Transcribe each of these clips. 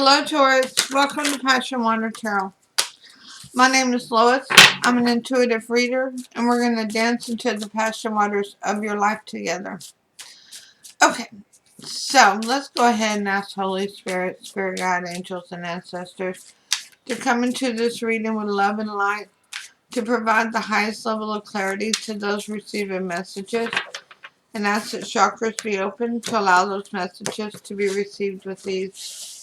Hello, Taurus. Welcome to PassionWater Tarot. My name is Lois. I'm an intuitive reader, and we're going to dance into the passion waters of your life together. Okay, so let's go ahead and ask Holy Spirit, Spirit Guide, Angels, and Ancestors to come into this reading with love and light, to provide the highest level of clarity to those receiving messages, and ask that chakras be open to allow those messages to be received with ease.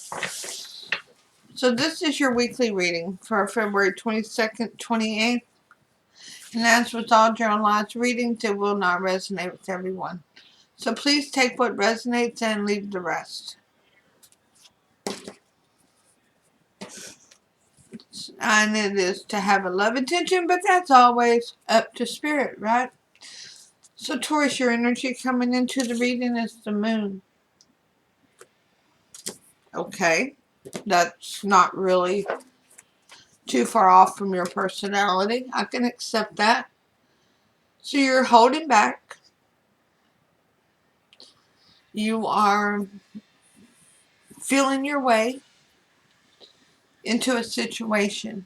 So this is your weekly reading for February 22nd, 28th. And as with all generalized readings, it will not resonate with everyone. So please take what resonates and leave the rest. And it is to have a love intention, but that's always up to spirit, right? So Taurus, your energy coming into the reading is the moon. Okay, that's not really too far off from your personality. I can accept that. So you're holding back. You are feeling your way into a situation.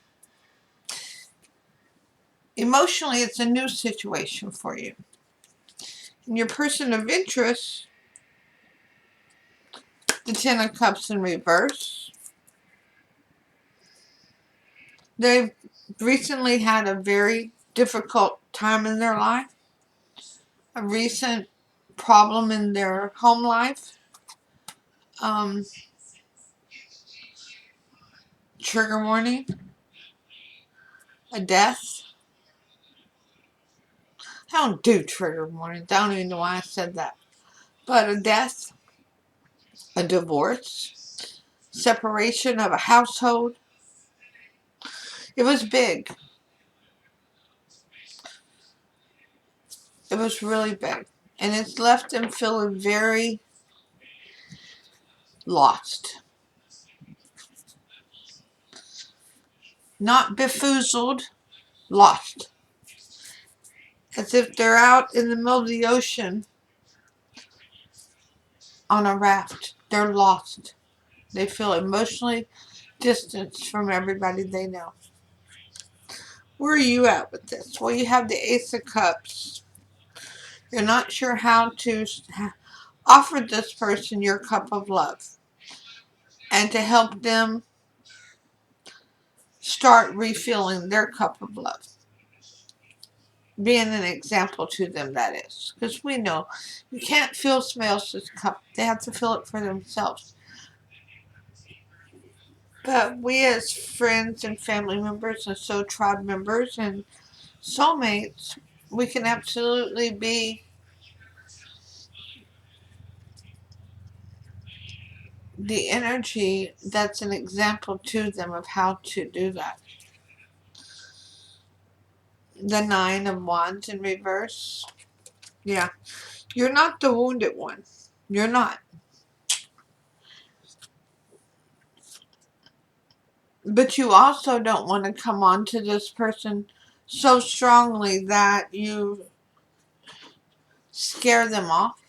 Emotionally, it's a new situation for you. And your person of interest, the Ten of Cups in reverse, they've recently had a very difficult time in their life, a recent problem in their home life, trigger warning, a death. I don't do trigger warnings. I don't even know why I said that. But a death, a divorce, separation of a household. It was big. It was really big. And it's left them feeling very lost. Not befoozled, lost. As if they're out in the middle of the ocean on a raft. They're lost. They feel emotionally distanced from everybody they know. Where are you at with this? Well, you have the Ace of Cups. You're not sure how to offer this person your cup of love and to help them start refilling their cup of love. Being an example to them, that is. Because we know you can't fill somebody else's cup. They have to fill it for themselves. But we as friends and family members and so tribe members and soulmates, we can absolutely be the energy that's an example to them of how to do that. The Nine of Wands in reverse. Yeah. You're not the wounded one. You're not. But you also don't want to come on to this person so strongly that you scare them off,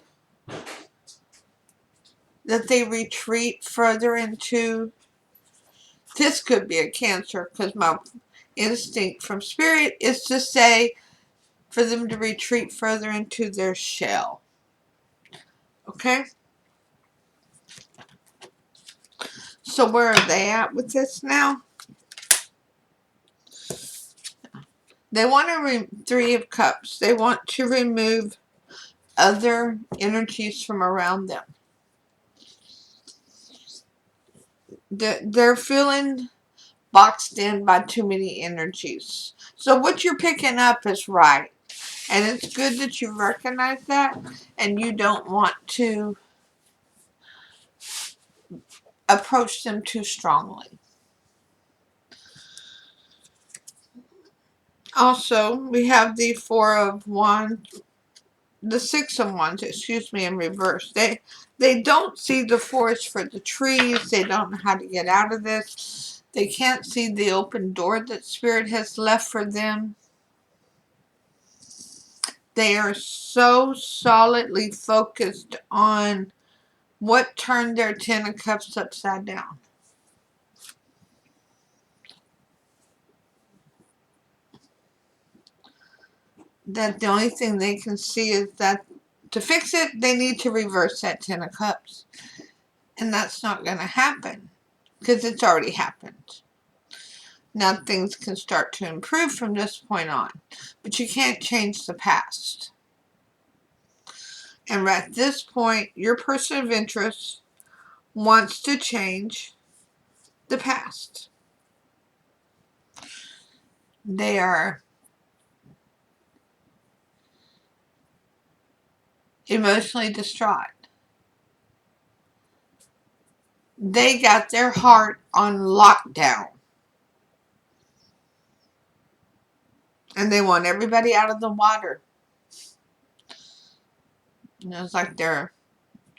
that they retreat further into, this could be a Cancer, because my instinct from spirit is to say for them to retreat further into their shell. Okay? So where are they at with this now? They want to Three of Cups. They want to remove other energies from around them. They're feeling boxed in by too many energies. So what you're picking up is right. And it's good that you recognize that and you don't want to approach them too strongly. Also, we have the Four of Wands, the Six of Wands, excuse me, in reverse. They don't see the forest for the trees. They don't know how to get out of this. They can't see the open door that Spirit has left for them. They are so solidly focused on what turned their Ten of Cups upside down. that the only thing they can see is that to fix it, they need to reverse that Ten of Cups. And that's not going to happen because it's already happened. Now things can start to improve from this point on, but you can't change the past. And at this point, your person of interest wants to change the past. They are emotionally distraught. They got their heart on lockdown. And they want everybody out of the water. And it's like they're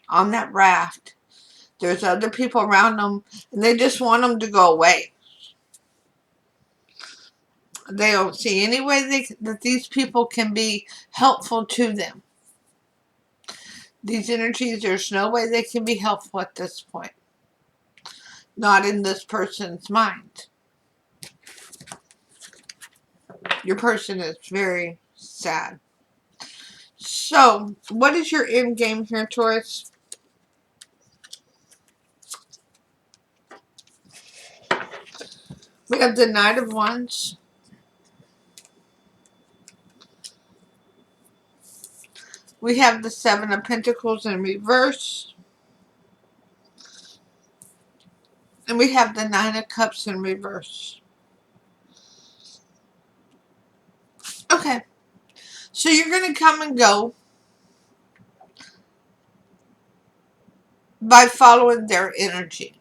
on that raft. There's other people around them, and they just want them to go away. They don't see any way that these people can be helpful to them. These energies, there's no way they can be helpful at this point. Not in this person's mind. Your person is very sad. So, what is your end game here, Taurus? We have the Knight of Wands. We have the Seven of Pentacles in reverse. And we have the Nine of Cups in reverse. Okay. So you're going to come and go by following their energy.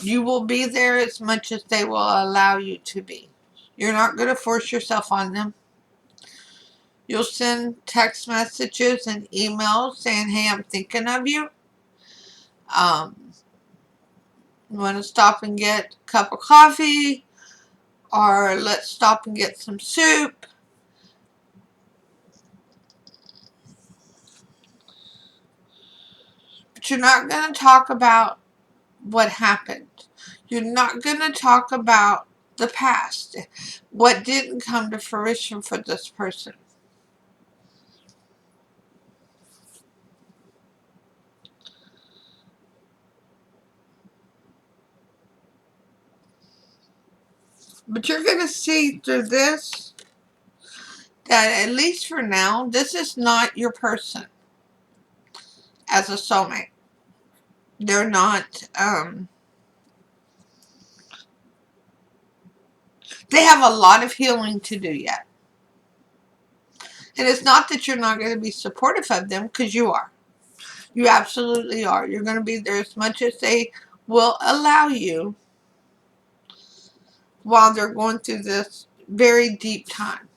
You will be there as much as they will allow you to be. You're not going to force yourself on them. You'll send text messages and emails saying, hey, I'm thinking of you. Want to stop and get a cup of coffee? Or let's stop and get some soup. But you're not going to talk about what happened. You're not going to talk about the past. What didn't come to fruition for this person. But you're going to see through this that at least for now, this is not your person as a soulmate. They're not, they have a lot of healing to do yet. And it's not that you're not going to be supportive of them, because you are. You absolutely are. You're going to be there as much as they will allow you while they're going through this very deep time.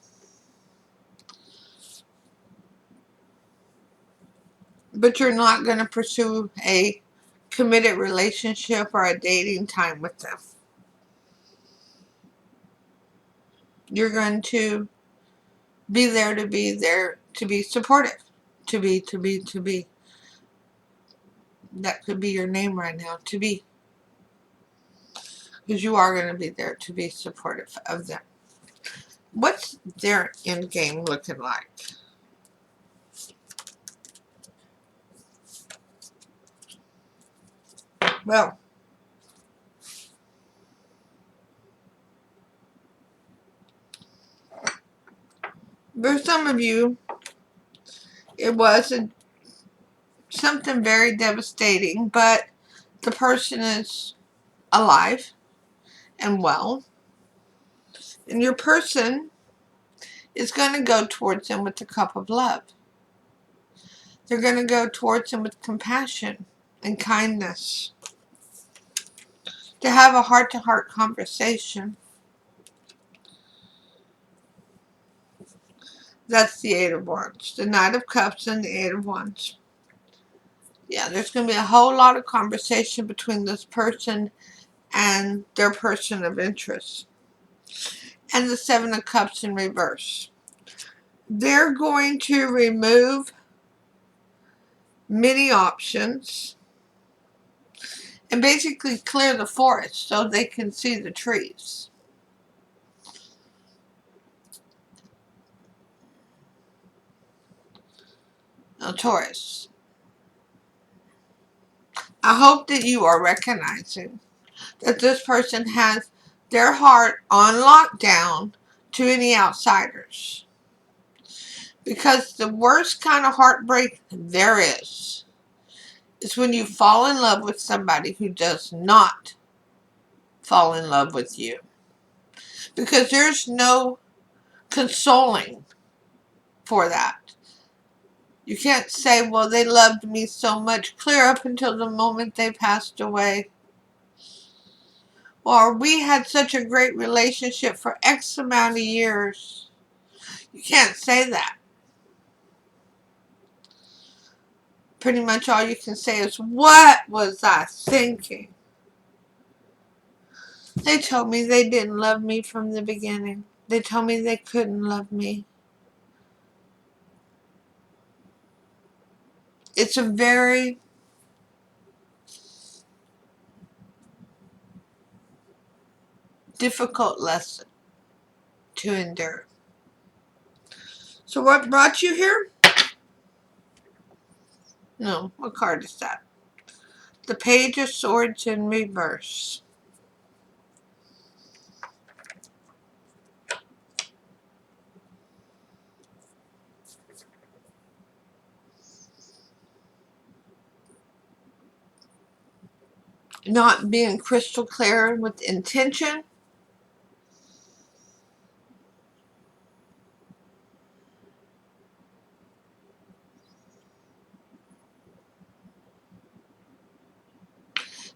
But you're not going to pursue a committed relationship or a dating time with them. You're going to be there to be supportive. To be. That could be your name right now. To be. Because you are going to be there to be supportive of them. What's their end game looking like? Well, for some of you, it was something very devastating, but the person is alive and well. And your person is going to go towards them with a cup of love. They're going to go towards them with compassion and kindness. To have a heart-to-heart conversation. That's the Eight of Wands. The Knight of Cups and the Eight of Wands. Yeah, there's going to be a whole lot of conversation between this person and their person of interest. And the Seven of Cups in reverse. They're going to remove many options and basically clear the forest so they can see the trees. Now, Taurus, I hope that you are recognizing that this person has their heart on lockdown to any outsiders. Because the worst kind of heartbreak there is when you fall in love with somebody who does not fall in love with you. Because there's no consoling for that. You can't say, well, they loved me so much, clear up until the moment they passed away. Or we had such a great relationship for X amount of years. You can't say that. Pretty much all you can say is, what was I thinking? They told me they didn't love me from the beginning. They told me they couldn't love me. It's a very difficult lesson to endure. So what brought you here? No, what card is that? The Page of Swords in reverse. Not being crystal clear with intention.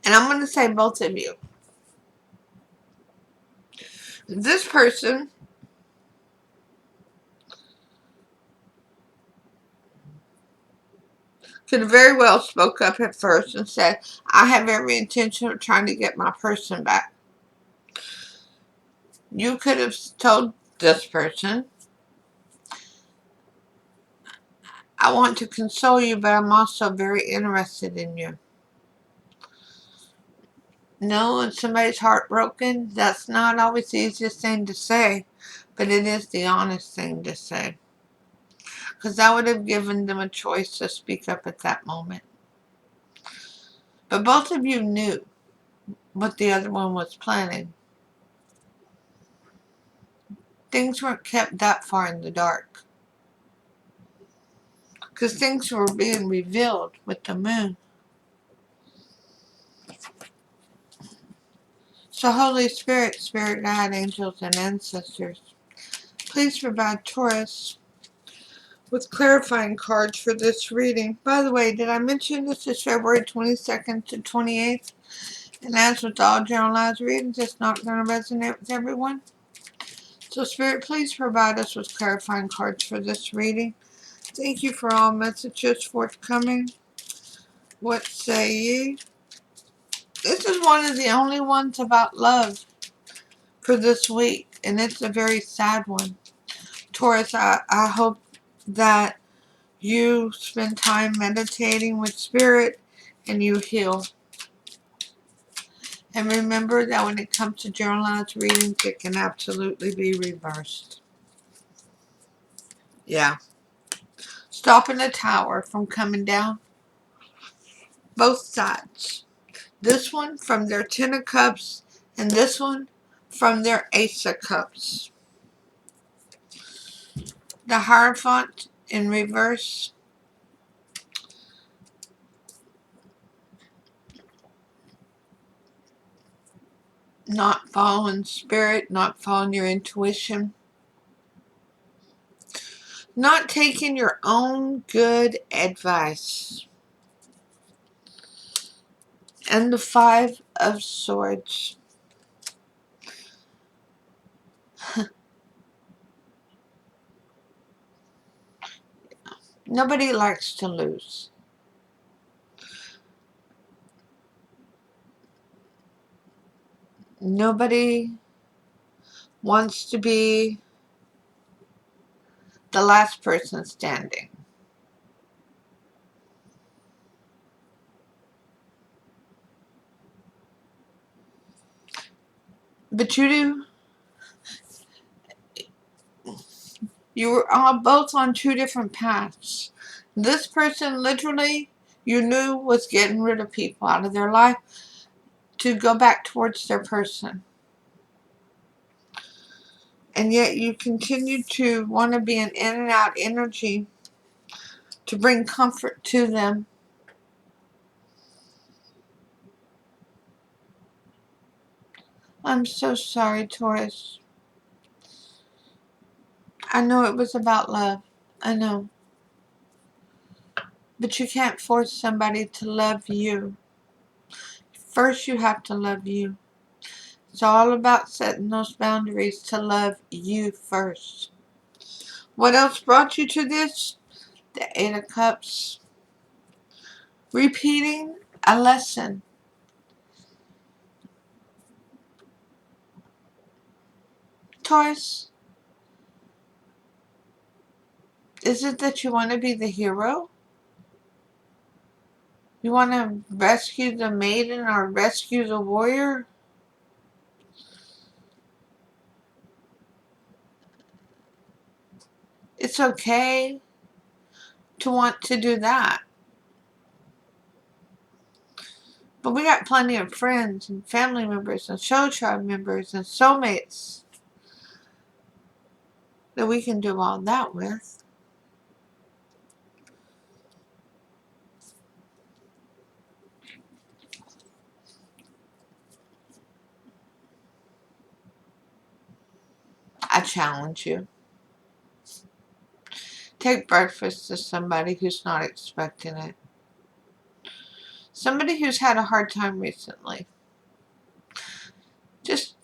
And I'm going to say both of you. This person could have very well spoke up at first and said, I have every intention of trying to get my person back. You could have told this person, I want to console you, but I'm also very interested in you. No, when somebody's heartbroken, that's not always the easiest thing to say, but it is the honest thing to say. Because that would have given them a choice to speak up at that moment. But both of you knew what the other one was planning. Things weren't kept that far in the dark. Because things were being revealed with the moon. So Holy Spirit, Spirit Guide, Angels, and Ancestors, please provide Taurus with clarifying cards for this reading. By the way, did I mention this is February 22nd to 28th? And as with all generalized readings, it's not going to resonate with everyone. So Spirit, please provide us with clarifying cards for this reading. Thank you for all messages forthcoming. What say ye? This is one of the only ones about love for this week, and it's a very sad one. Taurus, I hope that you spend time meditating with Spirit and you heal. And remember that when it comes to generalized readings, it can absolutely be reversed. Yeah. Stopping the tower from coming down. Both sides. This one from their Ten of Cups and this one from their Ace of Cups. The Hierophant in reverse. Not following Spirit, not following your intuition. Not taking your own good advice. And the Five of Swords. Nobody likes to lose. Nobody wants to be the last person standing. But you were all both on two different paths. This person literally you knew was getting rid of people out of their life to go back towards their person. And yet you continue to want to be an in and out energy to bring comfort to them. I'm so sorry, Taurus. I know it was about love. I know. But you can't force somebody to love you. First, you have to love you. It's all about setting those boundaries to love you first. What else brought you to this? The Eight of Cups. Repeating a lesson. Taurus, is it that you want to be the hero? You want to rescue the maiden or rescue the warrior? It's okay to want to do that. But we got plenty of friends and family members and show tribe members and soulmates that we can do all that with. I challenge you. Take breakfast to somebody who's not expecting it. Somebody who's had a hard time recently. Just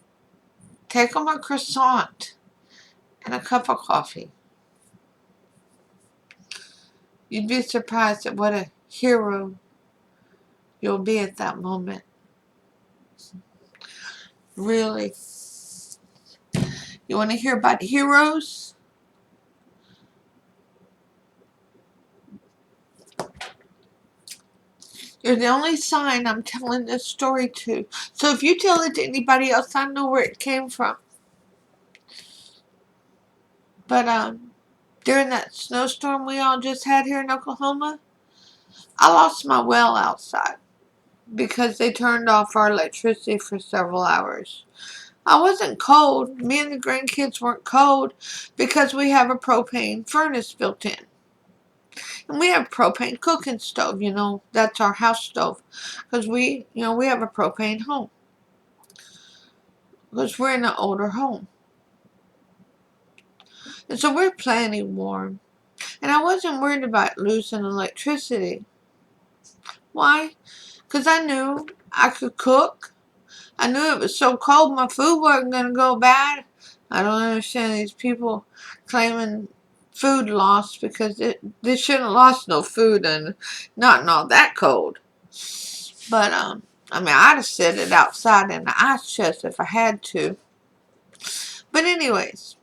take them a croissant and a cup of coffee. You'd be surprised at what a hero you'll be at that moment. Really. You want to hear about heroes? You're the only sign I'm telling this story to. So if you tell it to anybody else, I know where it came from. But during that snowstorm we all just had here in Oklahoma, I lost my well outside because they turned off our electricity for several hours. I wasn't cold. Me and the grandkids weren't cold because we have a propane furnace built in. And we have propane cooking stove, that's our house stove. Because we have a propane home. Because we're in an older home. And so we're plenty warm. And I wasn't worried about losing electricity. Why? Because I knew I could cook. I knew it was so cold my food wasn't going to go bad. I don't understand these people claiming food loss because they shouldn't have lost no food and not in all that cold. But, I'd have set it outside in the ice chest if I had to. But anyways,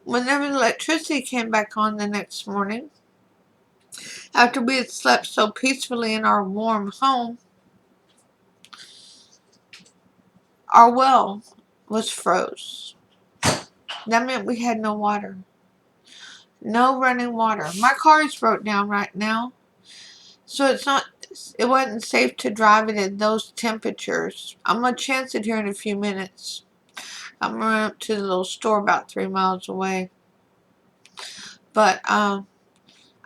whenever the electricity came back on the next morning, after we had slept so peacefully in our warm home, our well was froze. That meant we had no water. No running water. My car is broke down right now. So it wasn't safe to drive it at those temperatures. I'm going to chance it here in a few minutes. I'm going to run up to the little store about 3 miles away. But I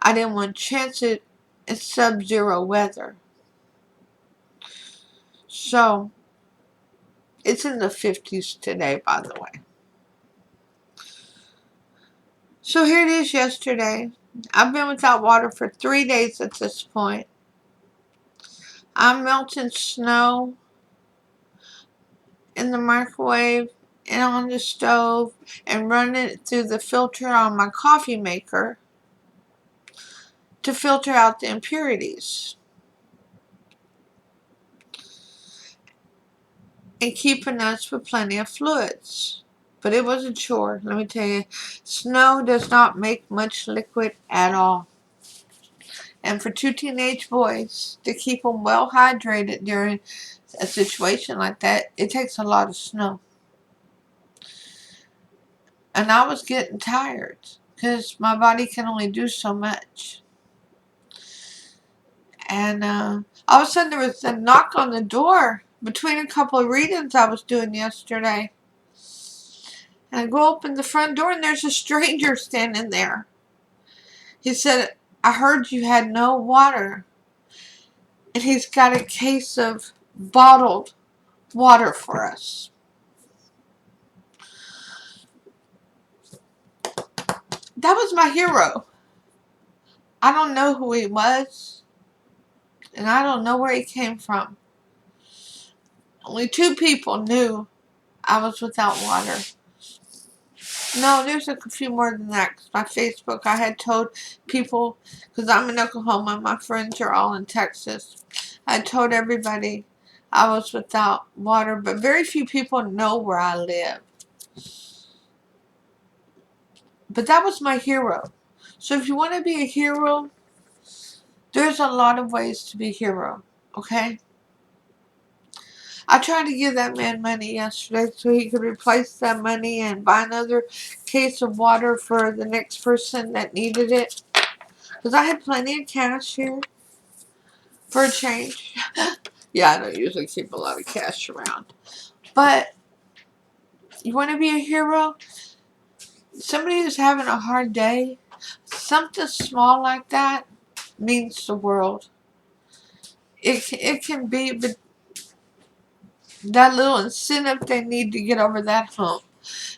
didn't want to chance it in sub-zero weather. So it's in the 50s today, by the way. So here it is yesterday. I've been without water for 3 days at this point. I'm melting snow in the microwave and on the stove and running it through the filter on my coffee maker to filter out the impurities. And keeping us with plenty of fluids. But it was a chore, let me tell you. Snow does not make much liquid at all. And for 2 teenage boys, to keep them well hydrated during a situation like that, it takes a lot of snow. And I was getting tired because my body can only do so much. And all of a sudden there was a knock on the door between a couple of readings I was doing yesterday. And I go open the front door and there's a stranger standing there. He said, I heard you had no water. And he's got a case of bottled water for us. That was my hero. I don't know who he was. And I don't know where he came from. Only 2 people knew I was without water. No, there's a few more than that. Cause my Facebook, I had told people, because I'm in Oklahoma, my friends are all in Texas. I told everybody I was without water, but very few people know where I live. But that was my hero. So if you want to be a hero, there's a lot of ways to be a hero, okay? I tried to give that man money yesterday so he could replace that money and buy another case of water for the next person that needed it. Because I had plenty of cash here for a change. Yeah, I don't usually keep a lot of cash around. But you want to be a hero? Somebody who's having a hard day, something small like that means the world. It can be, but that little incentive they need to get over that hump.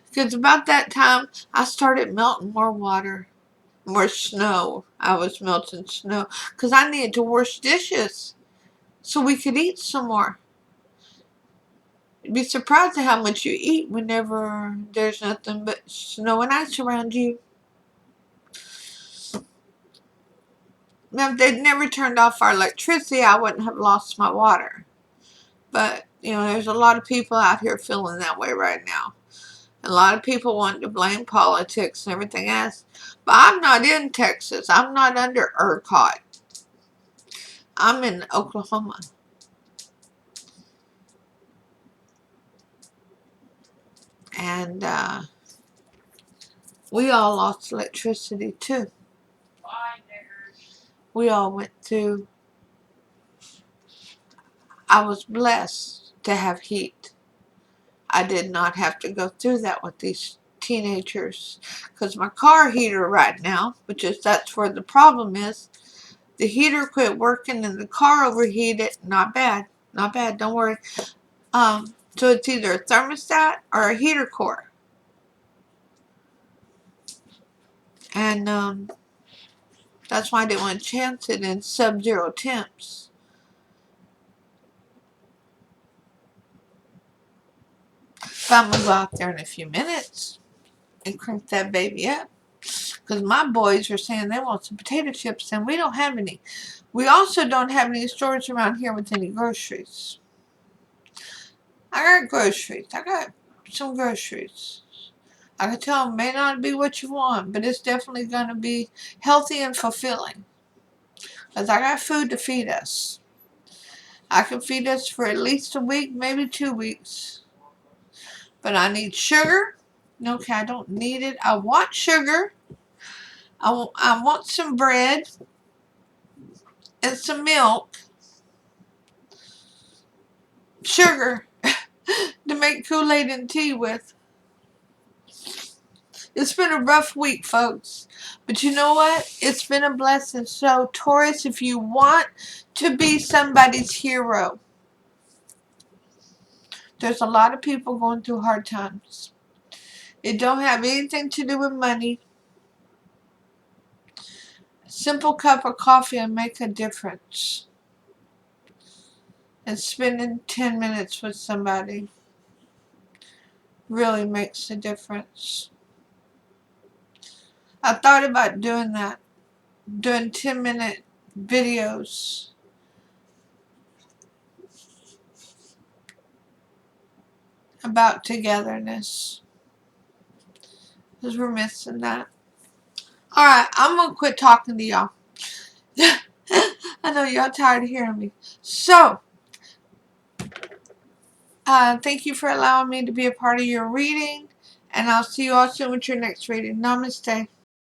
Because about that time, I started melting more water, more snow. I was melting snow because I needed to wash dishes so we could eat some more. You'd be surprised at how much you eat whenever there's nothing but snow and ice around you. Now, if they'd never turned off our electricity, I wouldn't have lost my water. But, you know, there's a lot of people out here feeling that way right now. A lot of people want to blame politics and everything else. But I'm not in Texas. I'm not under ERCOT. I'm in Oklahoma. And we all lost electricity too. We all went through. I was blessed to have heat. I did not have to go through that with these teenagers. Because my car heater right now, that's where the problem is, the heater quit working and the car overheated. Not bad. Not bad. Don't worry. So it's either a thermostat or a heater core. And that's why I didn't want to chance it in sub-zero temps. But I'm going to go out there in a few minutes and crank that baby up. Because my boys are saying they want some potato chips and we don't have any. We also don't have any stores around here with any groceries. I got groceries. I got some groceries. I can tell them it may not be what you want, but it's definitely going to be healthy and fulfilling. Because I got food to feed us. I can feed us for at least a week, maybe 2 weeks. But I need sugar. Okay, I don't need it. I want sugar. I want some bread and some milk. Sugar to make Kool-Aid and tea with. It's been a rough week, folks. But you know what? It's been a blessing. So, Taurus, if you want to be somebody's hero, there's a lot of people going through hard times. It don't have anything to do with money. A simple cup of coffee will make a difference. And spending 10 minutes with somebody really makes a difference. I thought about doing that. Doing 10-minute videos. About togetherness. Because we're missing that. Alright, I'm going to quit talking to y'all. I know y'all tired of hearing me. So, thank you for allowing me to be a part of your reading. And I'll see you all soon with your next reading. Namaste.